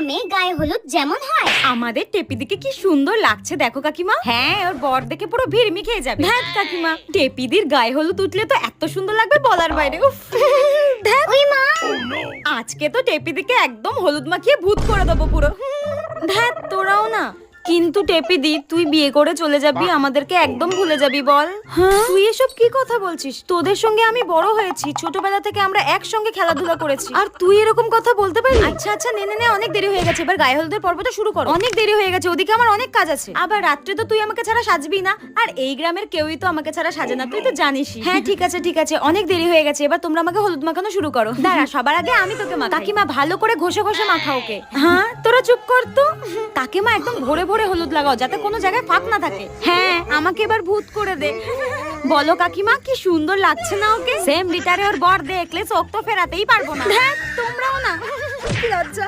গ্রামে গায়ে হলুদ যেমন হয়। আমাদের টেপিদিকে কি সুন্দর লাগছে দেখো কাকিমা। হ্যাঁ, ওর বর দেখে পুরো ভিড়মি খেয়ে যাবে। ধ্যাত কাকিমা, টেপিদির গায়ে হলুদ উঠলে তো এত সুন্দর লাগবে বলার বাইরে। উফ, ধ্যাত। ওই মা, আজকে তো টেপিদিকে একদম হলুদ মাখিয়ে ভূত করে দেবো পুরো। ধ্যাত, তোরাও না। কিন্তু টেপিদি, তুই বিয়ে করে চলে যাবি, আমাদেরকে একদম ভুলে যাবি বল। হ্যাঁ, তুই এসব কি কথা বলছিস? তোদের সঙ্গে আমি বড় হয়েছি, ছোটবেলা থেকে আমরা একসঙ্গে খেলাধুলা করেছি, আর তুই এরকম কথা বলতে পারলি? আচ্ছা আচ্ছা, নে নে নে, অনেক দেরি হয়ে গেছে, এবার গায়ে হলুদের পর্বটা শুরু করো। অনেক দেরি হয়ে গেছে, ওদিকে আমার অনেক কাজ আছে। আবার রাত্রে তো তুই আমাকে ছাড়া সাজবি না, আর এই গ্রামের কেউই তো আমাকে ছাড়া সাজে না, তুই তো জানিসই। হ্যাঁ ঠিক আছে ঠিক আছে, অনেক দেরি হয়ে গেছে, এবার তোমরা আমাকে হলুদ মাখানো শুরু করো। দাঁড়া, সবার আগে আমি তোকে মাখাই। কাকিমা, ভালো করে ঘষে ঘষে মাখা ওকে। হ্যাঁ, তোরা চুপ কর তো। কাকিমা, একদম ভরে ভরে হলুদ লাগাও, যাতে কোনো জায়গায় ফাঁক না থাকে। হ্যাঁ, আমাকে এবার ভূত করে দে। বলো কাকিমা, কি সুন্দর লাগছে না ওকে? সেম লিটারে ওর বর দেখলে চোখ তো ফেরাতেই পারবো না। তোমরাও না, কি লজ্জা।